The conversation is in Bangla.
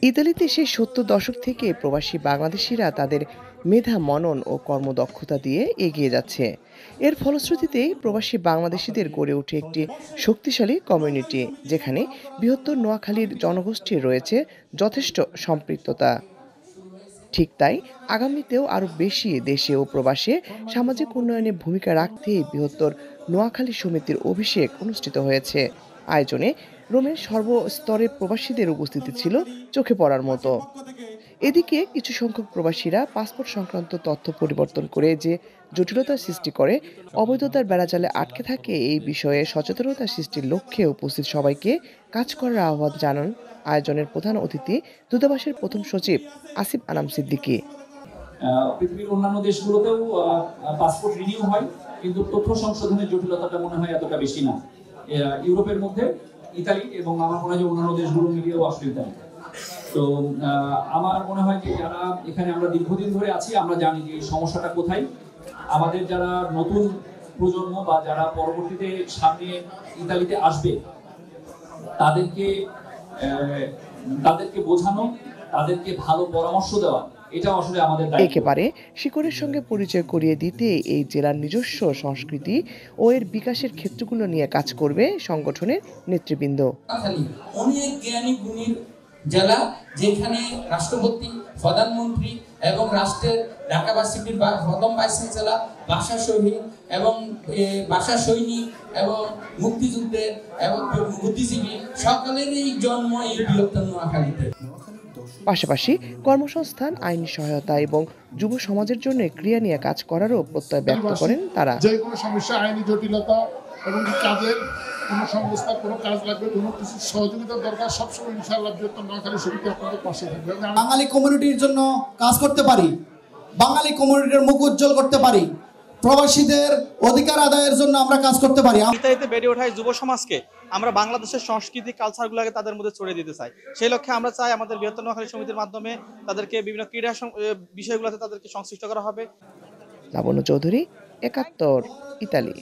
ইতালিতে সেই ৭০ দশক থেকে প্রবাসী বাংলাদেশিরা তাদের মেধা মনন ও কর্মদক্ষতা দিয়ে এগিয়ে যাচ্ছে। এর ফলশ্রুতিতেই প্রবাসী বাংলাদেশিদের গড়ে ওঠে একটি শক্তিশালী কমিউনিটি, যেখানে বৃহত্তর নোয়াখালীর জনগোষ্ঠীর রয়েছে যথেষ্ট সম্পৃক্ততা। ঠিক তাই আগামীতেও আরও বেশি দেশে ও প্রবাসে সামাজিক উন্নয়নে ভূমিকা রাখতে বৃহত্তর নোয়াখালী সমিতির অভিষেক অনুষ্ঠিত হয়েছে। আয়োজনে রোমের সর্বস্তরের প্রবাসীদের উপস্থিতি ছিল চোখে পড়ার মতো। এদিকে কিছু সংখ্যক প্রবাসীরা পাসপোর্ট সংক্রান্ত তথ্য পরিবর্তন করে যে জটিলতার সৃষ্টি করে, অবৈধতার বেড়াজালে আটকে থাকে, এই বিষয়ে সচেতনতা সৃষ্টির লক্ষ্যে উপস্থিত সবাইকে কাজ করার আহ্বান জানান আয়োজনের প্রধান অতিথি দূতাবাসের প্রথম সচিব আসিফ আনাম সিদ্দিকী। পৃথিবীর অন্যান্য দেশগুলোতেও পাসপোর্ট রিনিউ হয়, কিন্তু তথ্য সংশোধনের জটিলতাটা মনে হয় এতটা বেশি না। ইউরোপের মধ্যে ইতালি এবং আমার মনে হয় যে অন্যান্য দেশগুলো মিলিয়েও আসলে ইতালি। তো আমার মনে হয় যে যারা এখানে আমরা দীর্ঘদিন ধরে আছি, আমরা জানি যে এই সমস্যাটা কোথায়। আমাদের যারা নতুন প্রজন্ম বা যারা পরবর্তীতে সামনে ইতালিতে আসবে, তাদেরকে বোঝানো, তাদেরকে ভালো পরামর্শ দেওয়া, এটা আসলে আমাদের দায়িত্ব। একেবারে শিকড়ের সঙ্গে পরিচয় করিয়ে দিতে এই জেলার নিজস্ব সংস্কৃতি ও এর বিকাশের ক্ষেত্রগুলো নিয়ে কাজ করবে সংগঠনের নেতৃবৃন্দ। অনেক জ্ঞানী গুণীর জেলা, যেখানে রাষ্ট্রপতি, প্রধানমন্ত্রী এবং রাষ্ট্রের ঢাকা ভার্সিটির প্রথম ভাইস চ্যান্সেলর, ভাষা শহীদ এবং ভাষা সৈনিক এবং মুক্তিযুদ্ধের এবং বুদ্ধিজীবী সকলেরই জন্ম এই বৃহত্তর নোয়াখালীতে। পাশাপাশি কর্মসংস্থান, আইনি সহায়তা এবং যুব সমাজের জন্য ক্রিয়া নিয়ে কাজ করারও প্রত্যয় ব্যক্ত করেন তারা। যে কোনো সমস্যা, আইনি জটিলতা এবং কাজের কোনো সংস্থা, কোনো কাজ লাগবে, কোনো কিছু সহযোগিতার দরকার, সবসময় ইনশাআল্লাহ বৃহত্তর নোয়াখালী সমিতি আপনাদের পাশে থাকবে। বাঙালি কমিউনিটির জন্য কাজ করতে পারি, বাঙালি কমিউনিটির মুখ উজ্জ্বল করতে পারি, প্রবাসীদের অধিকার আদায়ের জন্য আমরা কাজ করতে পারি। ইতালিতে বেড়ে ওঠা যুব সমাজকে আমরা বাংলাদেশের সংস্কৃতি, কালচারগুলোকে তাদের মধ্যে ছড়িয়ে দিতে চাই। সেই লক্ষ্যে আমরা চাই আমাদের বৃহত্তর নোয়াখালী সমিতির মাধ্যমে তাদেরকে বিভিন্ন ক্রীড়া বিষয়গুলোতে তাদেরকে সংশ্লিষ্ট করা হবে। লাবণ্য চৌধুরী, ৭১, ইতালি।